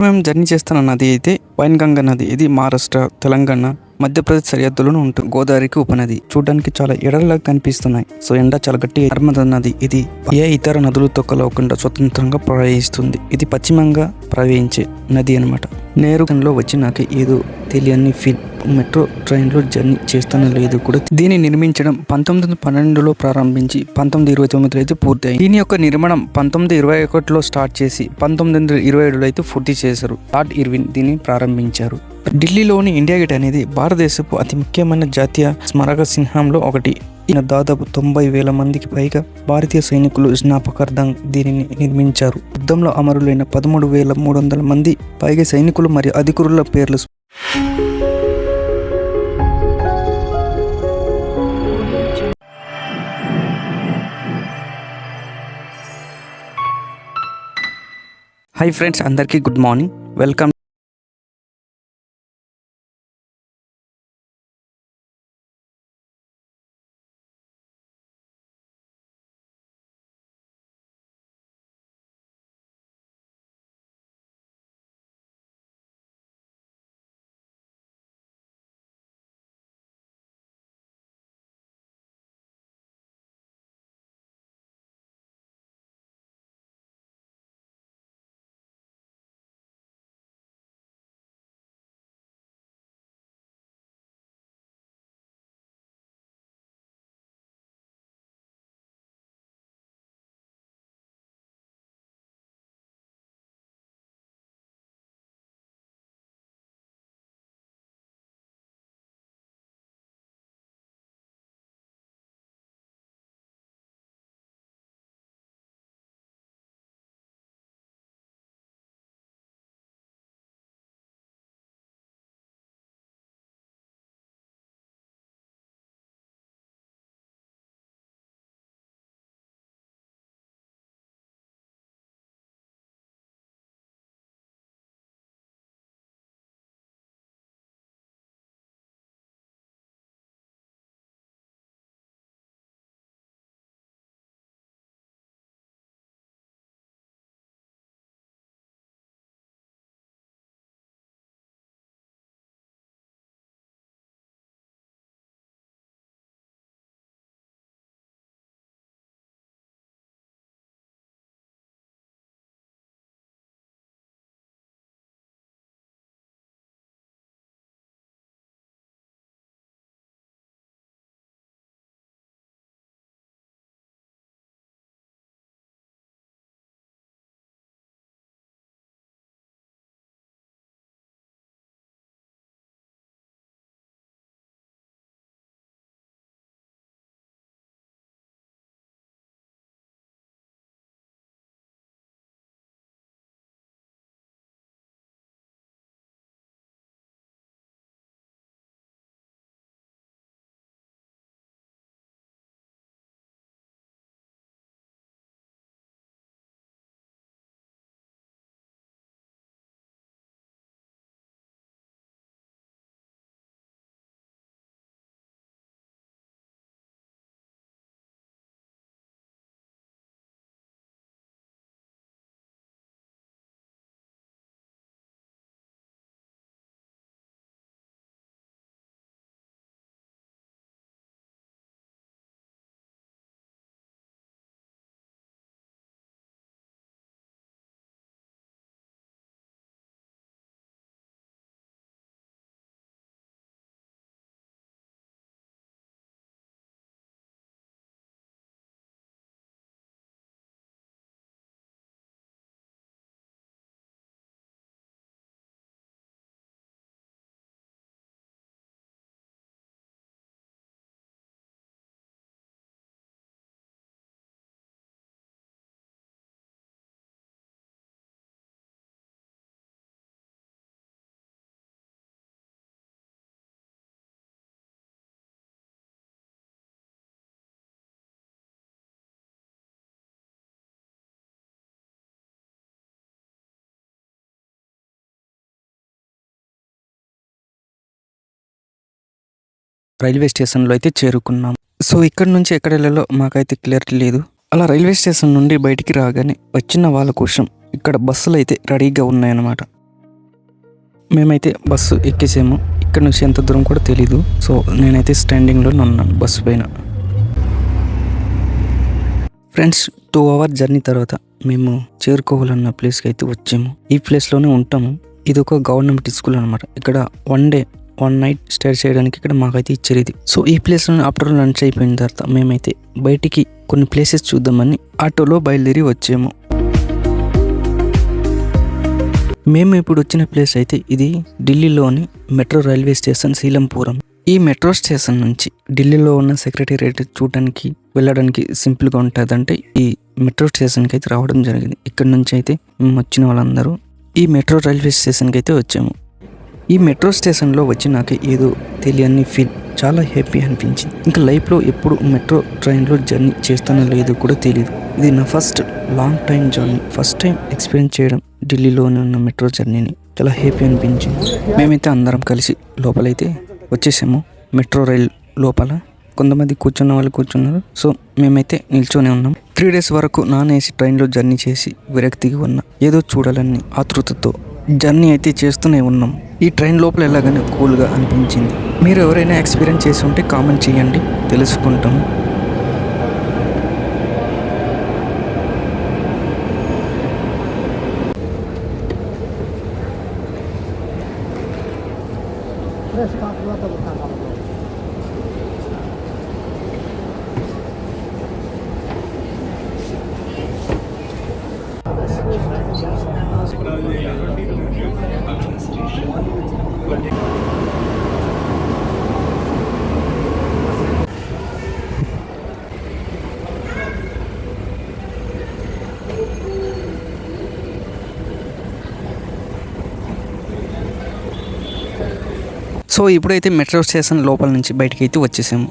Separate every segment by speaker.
Speaker 1: మేము జర్నీ చేస్తున్న నది అయితే వైన్గంగా నది. ఇది మహారాష్ట్ర, తెలంగాణ, మధ్యప్రదేశ్ సరిహద్దులను ఉంటుంది. గోదావరికి ఉపనది. చూడడానికి చాలా ఎడలలాగా కనిపిస్తున్నాయి. సో ఎండ చాలా గట్టి. నర్మదా నది ఇది ఏ ఇతర నదులతో కలవకుండా స్వతంత్రంగా ప్రవహిస్తుంది. ఇది పశ్చిమంగా ప్రవహించే నది అనమాట. నేరులో వచ్చి నాకు ఏదో తెలియని ఫీల్. మెట్రో ట్రైన్లో జర్నీ చేస్తానో లేదు కూడా. దీన్ని నిర్మించడం 1912లో ప్రారంభించి 1929లో అయితే పూర్తయింది. దీని యొక్క నిర్మాణం 1921లో స్టార్ట్ చేసి 1927లో అయితే పూర్తి చేశారు. లార్డ్ ఇర్విన్ దీన్ని ప్రారంభించారు. ఢిల్లీలోని ఇండియా గేట్ అనేది భారతదేశపు అతి ముఖ్యమైన జాతీయ స్మారక చిహ్నంలో ఒకటి. ఈయన దాదాపు 90,000 మందికి పైగా భారతీయ సైనికులు జ్ఞాపకార్థం దీనిని నిర్మించారు. యుద్ధంలో అమరులైన 13,300 మంది పైగా సైనికులు మరియు అధికారుల పేర్లు. హాయ్ ఫ్రెండ్స్, అందరికీ గుడ్ మార్నింగ్. వెల్కమ్. రైల్వే స్టేషన్లో అయితే చేరుకున్నాం. సో ఇక్కడ నుంచి ఎక్కడ వెళ్ళాలో మాకైతే క్లియరిటీ లేదు. అలా రైల్వే స్టేషన్ నుండి బయటికి రాగానే వచ్చిన వాళ్ళ కోసం ఇక్కడ బస్సులు అయితే రెడీగా ఉన్నాయన్నమాట. మేమైతే బస్సు ఎక్కేసాము. ఇక్కడ నుంచి ఎంత దూరం కూడా తెలీదు. సో నేనైతే స్టాండింగ్లో ఉన్నాను బస్సు పైన. ఫ్రెండ్స్ 2 అవర్ జర్నీ తర్వాత మేము చేరుకోవాలన్న ప్లేస్కి అయితే వచ్చాము. ఈ ప్లేస్లోనే ఉంటాము. ఇది ఒక గవర్నమెంట్ స్కూల్ అనమాట. ఇక్కడ 1 డే 1 నైట్ స్టే చేయడానికి ఇక్కడ మాకైతే ఇచ్చారు ఇది. సో ఈ ప్లేస్లోనే ఆఫ్టర్ లంచ్ అయిపోయిన తర్వాత మేమైతే బయటికి కొన్ని ప్లేసెస్ చూద్దామని ఆటోలో బయలుదేరి వచ్చాము. మేము ఇప్పుడు వచ్చిన ప్లేస్ అయితే ఇది ఢిల్లీలోని మెట్రో రైల్వే స్టేషన్ సీలంపురం. ఈ మెట్రో స్టేషన్ నుంచి ఢిల్లీలో ఉన్న సెక్రటేరియట్ చూడడానికి వెళ్ళడానికి సింపుల్గా ఉంటుంది. అంటే ఈ మెట్రో స్టేషన్కి అయితే రావడం జరిగింది. ఇక్కడ నుంచి అయితే మేము వచ్చిన వాళ్ళందరూ ఈ మెట్రో రైల్వే స్టేషన్కి అయితే వచ్చాము. ఈ మెట్రో స్టేషన్లో వచ్చినాక ఏదో తెలియని ఫీల్, చాలా హ్యాపీ అనిపించింది. ఇంకా లైఫ్లో ఎప్పుడు మెట్రో ట్రైన్లో జర్నీ చేస్తానో లేదో కూడా తెలియదు. ఇది నా first long time journey. First time experience చేయడం ఢిల్లీలోనే ఉన్న మెట్రో జర్నీని. చాలా హ్యాపీ అనిపించింది. మేమైతే అందరం కలిసి లోపలైతే వచ్చేసాము. మెట్రో రైల్ లోపల కొంతమంది కూర్చున్న వాళ్ళు కూర్చున్నారు. సో మేమైతే నిల్చొని ఉన్నాం. 3 days వరకు నాన్ ఏసీ ట్రైన్లో జర్నీ చేసి విరక్తిగా ఉన్నా. ఏదో చూడాలని ఆతృతతో జర్నీ అయితే చేస్తూనే ఉన్నాం. ఈ ట్రైన్ లోపల ఎలాగైనా కూల్గా అనిపించింది. మీరు ఎవరైనా ఎక్స్పీరియన్స్ చేసి ఉంటే కామెంట్ చేయండి, తెలుసుకుంటాము. సో ఇప్పుడైతే మెట్రో స్టేషన్ లోపల నుంచి బయటికి అయితే వచ్చేసాము.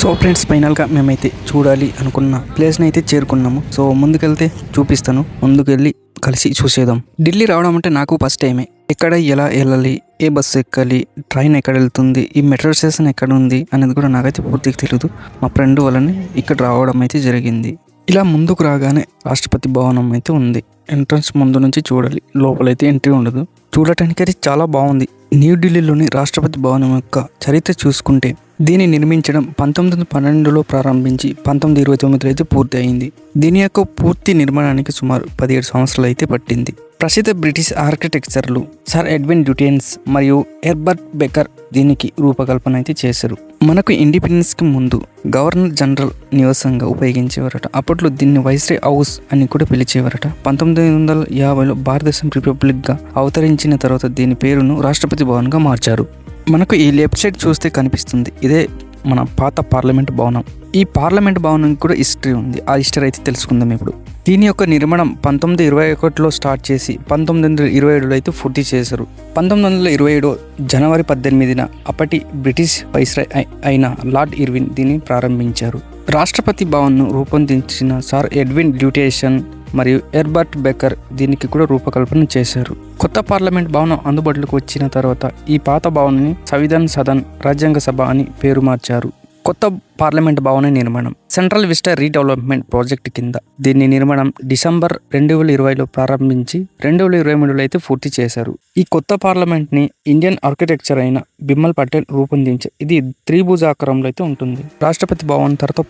Speaker 1: సో ఫ్రెండ్స్, ఫైనల్గా మేమైతే చూడాలి అనుకున్న ప్లేస్ని అయితే చేరుకున్నాము. సో ముందుకెళ్తే చూపిస్తాను, ముందుకెళ్ళి కలిసి చూసేద్దాం. ఢిల్లీ రావడం అంటే నాకు ఫస్ట్ టైమే. ఎక్కడ ఎలా వెళ్ళాలి, ఏ బస్సు ఎక్కాలి, ట్రైన్ ఎక్కడ వెళ్తుంది, ఈ మెట్రో స్టేషన్ ఎక్కడ ఉంది అనేది కూడా నాకైతే పూర్తిగా తెలియదు. మా ఫ్రెండ్ వాళ్ళని ఇక్కడ రావడం అయితే జరిగింది. ఇలా ముందుకు రాగానే రాష్ట్రపతి భవనం అయితే ఉంది. ఎంట్రన్స్ ముందు నుంచి చూడాలి, లోపలైతే ఎంట్రీ ఉండదు. చూడటానికి అది చాలా బాగుంది. న్యూఢిల్లీలోని రాష్ట్రపతి భవనం యొక్క చరిత్ర చూసుకుంటే దీన్ని నిర్మించడం 1912లో ప్రారంభించి 1929లో అయితే పూర్తి అయింది. దీని యొక్క పూర్తి నిర్మాణానికి సుమారు 17 సంవత్సరాలు అయితే పట్టింది. ప్రసిద్ధ బ్రిటిష్ ఆర్కిటెక్చర్లు సర్ ఎడ్విన్ డ్యూటెన్స్ మరియు హెర్బర్ట్ బెకర్ దీనికి రూపకల్పన అయితే చేశారు. మనకు ఇండిపెండెన్స్కి ముందు గవర్నర్ జనరల్ నివాసంగా ఉపయోగించేవారట. అప్పట్లో దీన్ని వైస్రాయ్ హౌస్ అని కూడా పిలిచేవారట. 1950లో భారతదేశం రిపబ్లిక్గా అవతరించిన తర్వాత దీని పేరును రాష్ట్రపతి భవన్గా మార్చారు. మనకు ఈ లెఫ్ట్ సైడ్ చూస్తే కనిపిస్తుంది, ఇదే మన పాత పార్లమెంట్ భవనం. ఈ పార్లమెంట్ భవనానికి కూడా హిస్టరీ ఉంది. ఆ హిస్టరీ అయితే తెలుసుకుందాం ఇప్పుడు. దీని యొక్క నిర్మాణం 1921లో స్టార్ట్ చేసి 1927లో అయితే పూర్తి చేశారు. 1927 జనవరి 18న అప్పటి బ్రిటిష్ వైస్రాయ్ అయిన లార్డ్ ఇర్విన్ దీన్ని ప్రారంభించారు. రాష్ట్రపతి భవన్ను రూపొందించిన సర్ ఎడ్విన్ డ్యూటేషన్ మరియు హెర్బర్ట్ బెకర్ దీనికి కూడా రూపకల్పన చేశారు. కొత్త పార్లమెంట్ భవనం అందుబాటులోకి వచ్చిన తర్వాత ఈ పాత భవనాన్ని సంవిధాన్ సదన్ రాజ్యాంగ సభ అని పేరు మార్చారు. కొత్త పార్లమెంట్ భవన నిర్మాణం సెంట్రల్ విస్టా రీడెవలప్మెంట్ ప్రాజెక్ట్ కింద దీని నిర్మాణం డిసెంబర్ 2020లో ప్రారంభించి 2023లో అయితే పూర్తి చేశారు. ఈ కొత్త పార్లమెంట్ ని ఇండియన్ ఆర్కిటెక్చర్ అయిన బిమల్ పటేల్ రూపొందించారు. ఇది త్రిభుజాకారంలో అయితే ఉంటుంది. రాష్ట్రపతి భవన్ తర్వాత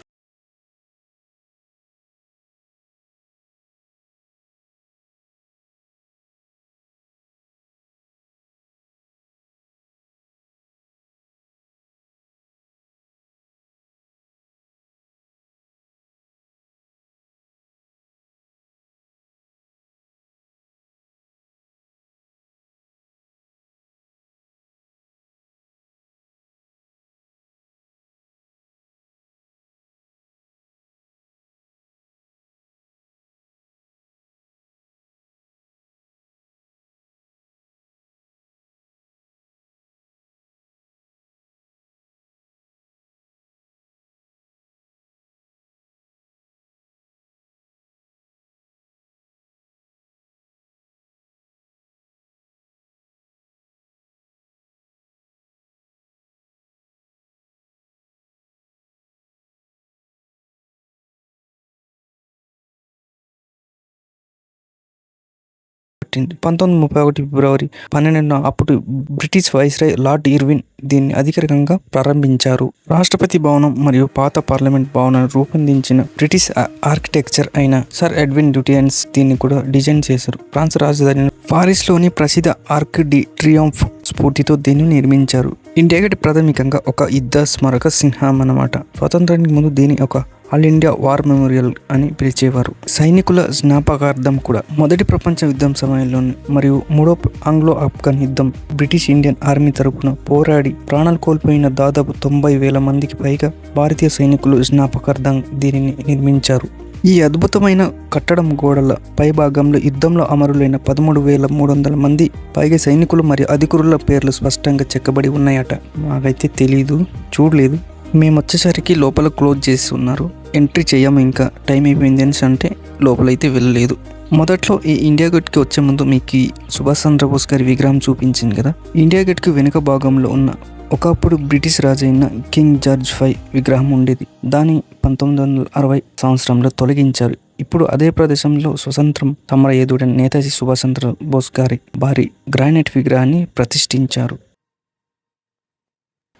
Speaker 1: పెట్టింది. 1931 ఫిబ్రవరి 12న అప్పుడు బ్రిటిష్ వైస్రాయ్ లార్డ్ ఇర్విన్ దీన్ని అధికారికంగా ప్రారంభించారు. రాష్ట్రపతి భవనం మరియు పాత పార్లమెంట్ భవనాన్ని రూపొందించిన బ్రిటిష్ ఆర్కిటెక్చర్ అయిన సర్ ఎడ్విన్ డ్యూటియన్స్ దీన్ని కూడా డిజైన్ చేశారు. ఫ్రాన్స్ రాజధాని పారిస్లోని ప్రసిద్ధ ఆర్క్ డి ట్రియంఫ్ స్ఫూర్తితో దీన్ని నిర్మించారు. ఇండియా గేట్ ప్రాథమికంగా ఒక యుద్ధ స్మారక చిహ్నం అన్నమాట. స్వాతంత్రానికి ముందు దీని ఒక ఆల్ ఇండియా వార్ మెమోరియల్ అని పిలిచేవారు. సైనికుల జ్ఞాపకార్థం కూడా. మొదటి ప్రపంచ యుద్ధం సమయంలోని మరియు మూడో ఆంగ్లో ఆఫ్ఘన్ యుద్ధం బ్రిటిష్ ఇండియన్ ఆర్మీ తరపున పోరాడి ప్రాణాలు కోల్పోయిన దాదాపు 90,000 మందికి పైగా భారతీయ సైనికులు జ్ఞాపకార్థం దీనిని నిర్మించారు. ఈ అద్భుతమైన కట్టడం గోడల పైభాగంలో యుద్ధంలో అమరులైన 13,300 మంది పైగా సైనికులు మరియు అధికారుల పేర్లు స్పష్టంగా చెక్కబడి ఉన్నాయట. మాకైతే తెలీదు, చూడలేదు. మేము వచ్చేసరికి లోపల క్లోజ్ చేసి ఉన్నారు. ఎంట్రీ చేయము, ఇంకా టైం అయిపోయింది అని అంటే లోపలైతే వెళ్ళలేదు. మొదట్లో ఈ ఇండియా గేట్కి వచ్చే ముందు మీకు సుభాష్ చంద్రబోస్ గారి విగ్రహం చూపించింది కదా. ఇండియా గేట్కి వెనుక భాగంలో ఉన్న ఒకప్పుడు బ్రిటిష్ రాజు అయిన కింగ్ జార్జ్ V విగ్రహం ఉండేది. దాన్ని 1960 సంవత్సరంలో తొలగించారు. ఇప్పుడు అదే ప్రదేశంలో స్వతంత్రం సమరయోధుడైన నేతాజీ సుభాష్ చంద్రబోస్ గారి భారీ గ్రానైట్ విగ్రహాన్ని ప్రతిష్ఠించారు.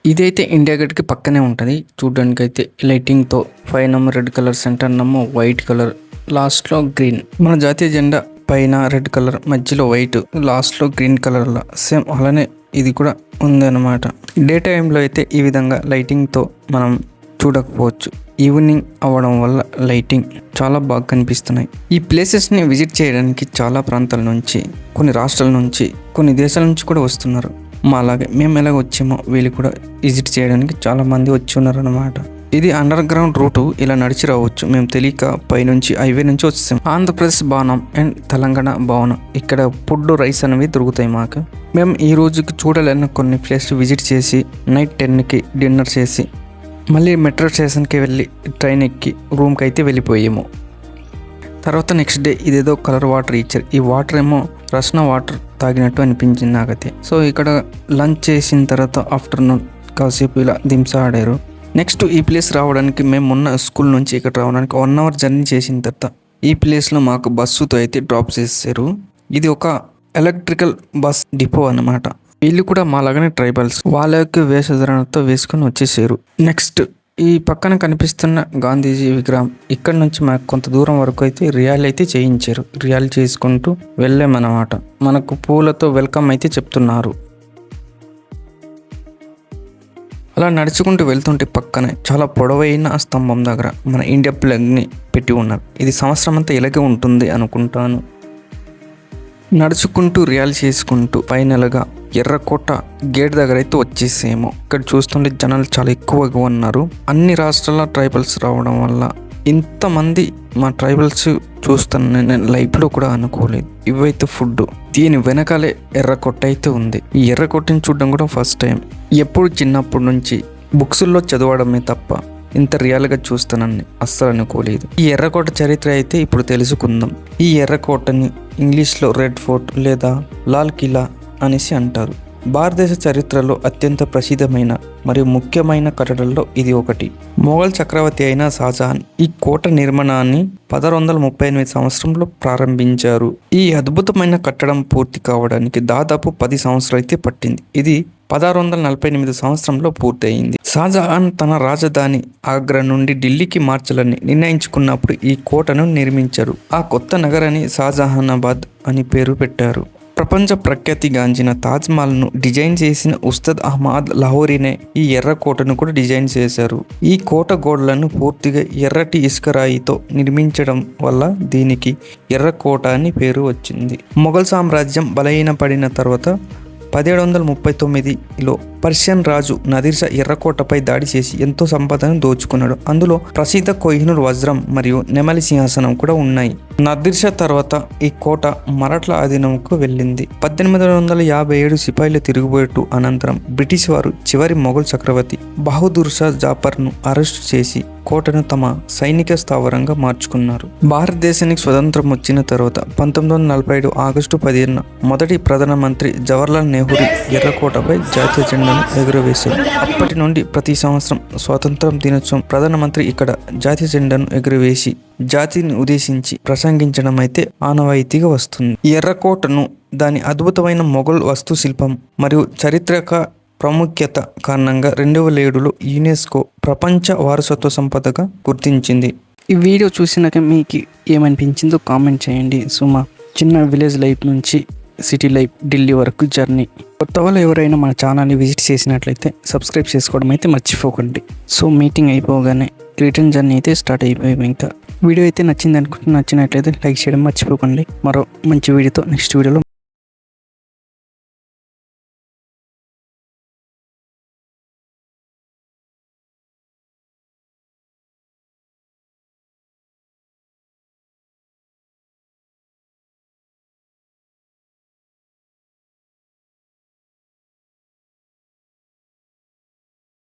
Speaker 1: ఇదైతే ఇండియా గేట్కి పక్కనే ఉంటుంది. చూడడానికి అయితే లైటింగ్తో పైన రెడ్ కలర్, సెంటర్ నమ్మో వైట్ కలర్, లాస్ట్లో గ్రీన్. మన జాతీయ జెండా పైన రెడ్ కలర్, మధ్యలో వైట్, లాస్ట్లో గ్రీన్ కలర్లో సేమ్ అలానే ఇది కూడా ఉందన్నమాట. డే టైంలో అయితే ఈ విధంగా లైటింగ్తో మనం చూడకపోవచ్చు. ఈవినింగ్ అవ్వడం వల్ల లైటింగ్ చాలా బాగా కనిపిస్తున్నాయి. ఈ ప్లేసెస్ని విజిట్ చేయడానికి చాలా ప్రాంతాల నుంచి, కొన్ని రాష్ట్రాల నుంచి, కొన్ని దేశాల నుంచి కూడా వస్తున్నారు. మా అలాగే మేము ఎలాగ వచ్చామో వీళ్ళు కూడా విజిట్ చేయడానికి చాలా మంది వచ్చి ఉన్నారు అనమాట. ఇది అండర్ గ్రౌండ్ రూటు, ఇలా నడిచి రావచ్చు. మేము తెలియక పైనుంచి హైవే నుంచి వచ్చాం. ఆంధ్రప్రదేశ్ భవనం అండ్ తెలంగాణ భవనం, ఇక్కడ ఫుడ్, రైస్ అనేవి దొరుకుతాయి మాకు. మేము ఈ రోజుకి చూడాలన్న కొన్ని ప్లేస్లు విజిట్ చేసి నైట్ 10కి డిన్నర్ చేసి మళ్ళీ మెట్రో స్టేషన్కి వెళ్ళి ట్రైన్ ఎక్కి రూమ్కి అయితే వెళ్ళిపోయాము. తర్వాత నెక్స్ట్ డే ఇదేదో కలర్ వాటర్ ఇచ్చారు. ఈ వాటర్ ఏమో రస్నా వాటర్ తాగినట్టు అనిపించింది నాకైతే. సో ఇక్కడ లంచ్ చేసిన తర్వాత ఆఫ్టర్నూన్ కాసేపు ఇలా దింసా ఆడారు. నెక్స్ట్ ఈ ప్లేస్ రావడానికి మేము ఉన్న స్కూల్ నుంచి ఇక్కడ రావడానికి 1 అవర్ జర్నీ చేసిన తర్వాత ఈ ప్లేస్లో మాకు బస్సుతో అయితే డ్రాప్ చేశారు. ఇది ఒక ఎలక్ట్రికల్ బస్ డిపో అన్నమాట. వీళ్ళు కూడా మాలాగానే ట్రైబల్స్, వాళ్ళ యొక్క వేషధారణతో వేసుకొని వచ్చేసారు. నెక్స్ట్ ఈ పక్కన కనిపిస్తున్న గాంధీజీ విగ్రహం, ఇక్కడ నుంచి మాకు కొంత దూరం వరకు అయితే రియాల్ అయితే చేయించారు. రియాల్ చేసుకుంటూ వెళ్ళామన్నమాట. మనకు పూలతో వెల్కమ్ అయితే చెప్తున్నారు. అలా నడుచుకుంటూ వెళ్తుంటే పక్కనే చాలా పొడవైన స్తంభం దగ్గర మన ఇండియా ఫ్లాగ్ని పెట్టి ఉన్నారు. ఇది సంవత్సరం అంతా ఇలాగే ఉంటుంది అనుకుంటాను. నడుచుకుంటూ రియాల్ చేసుకుంటూ ఫైనల్గా ఎర్రకోట గేట్ దగ్గర అయితే వచ్చేసేమో. ఇక్కడ చూస్తుంటే జనాలు చాలా ఎక్కువగా ఉన్నారు. అన్ని రాష్ట్రాల ట్రైబల్స్ రావడం వల్ల ఇంతమంది మా ట్రైబల్స్ చూస్తాను నేను లైఫ్లో కూడా అనుకోలేదు. ఇవైతే ఫుడ్, దీని వెనకాలే ఎర్రకోట అయితే ఉంది. ఈ ఎర్రకోటని చూడడం కూడా ఫస్ట్ టైం. ఎప్పుడు చిన్నప్పటి నుంచి బుక్స్లో చదవడమే తప్ప ఇంత రియల్గా చూస్తానని అస్సలు అనుకోలేదు. ఈ ఎర్రకోట చరిత్ర అయితే ఇప్పుడు తెలుసుకుందాం. ఈ ఎర్రకోటని ఇంగ్లీష్లో రెడ్ ఫోర్ట్ లేదా లాల్ కిలా అనేసి అంటారు. భారతదేశ చరిత్రలో అత్యంత ప్రసిద్ధమైన మరియు ముఖ్యమైన కట్టడాల్లో ఇది ఒకటి. మొఘల్ చక్రవర్తి అయిన షాజహాన్ ఈ కోట నిర్మాణాన్ని 1638 సంవత్సరంలో ప్రారంభించారు. ఈ అద్భుతమైన కట్టడం పూర్తి కావడానికి దాదాపు 10 సంవత్సరాలు అయితే పట్టింది. ఇది 1648 సంవత్సరంలో పూర్తయింది. షాజహాన్ తన రాజధాని ఆగ్రా నుండి ఢిల్లీకి మార్చాలని నిర్ణయించుకున్నప్పుడు ఈ కోటను నిర్మించారు. ఆ కొత్త నగరాన్ని షాజహానాబాద్ అని పేరు పెట్టారు. ప్రపంచ ప్రఖ్యాతిగాంచిన తాజ్మహల్ను డిజైన్ చేసిన ఉస్తాద్ అహ్మద్ లాహోరీనే ఈ ఎర్రకోటను కూడా డిజైన్ చేశారు. ఈ కోట గోడలను పూర్తిగా ఎర్రటి ఇసుకరాయితో నిర్మించడం వల్ల దీనికి ఎర్రకోట అని పేరు వచ్చింది. మొఘల్ సామ్రాజ్యం బలహీనపడిన తర్వాత 1739లో పర్షియన్ రాజు నాదిర్ షా ఎర్రకోటపై దాడి చేసి ఎంతో సంపదను దోచుకున్నాడు. అందులో ప్రసిద్ధ కోహినూర్ వజ్రం మరియు నెమలి సింహాసనం కూడా ఉన్నాయి. నాదిర్ షా తర్వాత ఈ కోట మరాఠా అధీనంకు వెళ్ళింది. 1857 సిపాయిల తిరుగుబాటు అనంతరం బ్రిటిష్ వారు చివరి మొఘల్ చక్రవర్తి బహదూర్ షా జాఫర్ను అరెస్టు చేసి కోటను తమ సైనిక స్థావరంగా మార్చుకున్నారు. భారతదేశానికి స్వతంత్రం వచ్చిన తర్వాత 1947 ఆగస్టు 15న మొదటి ప్రధానమంత్రి జవహర్లాల్ నెహ్రూ ఎర్రకోటపై జాతీయ జెండాను ఎగురవేశారు. అప్పటి నుండి ప్రతి సంవత్సరం స్వాతంత్రం దినోత్సవం ప్రధానమంత్రి ఇక్కడ జాతీయ జెండాను ఎగురవేసి జాతిని ఉద్దేశించి ప్రసంగం ప్రసంగించడం అయితే ఆనవాయితీగా వస్తుంది. ఎర్రకోటను దాని అద్భుతమైన మొఘల్ వాస్తుశిల్పం మరియు చారిత్రక ప్రాముఖ్యత కారణంగా 2007లో యునెస్కో ప్రపంచ వారసత్వ సంపదగా గుర్తించింది. ఈ వీడియో చూసినాక మీకు ఏమనిపించిందో కామెంట్ చేయండి. సో మా చిన్న విలేజ్ లైఫ్ నుంచి సిటీ లైఫ్ ఢిల్లీ వరకు జర్నీ. కొత్త వాళ్ళు ఎవరైనా మన ఛానల్ని విజిట్ చేసినట్లయితే సబ్స్క్రైబ్ చేసుకోవడం అయితే మర్చిపోకండి. సో మీటింగ్ అయిపోగానే రిటర్న్ జర్నీ అయితే స్టార్ట్ అయిపోయాయి. ఇంకా వీడియో అయితే నచ్చింది అనుకుంటున్నా. నచ్చినట్లయితే లైక్ చేయడం మర్చిపోకండి. మరో మంచి వీడియోతో నెక్స్ట్ వీడియోలో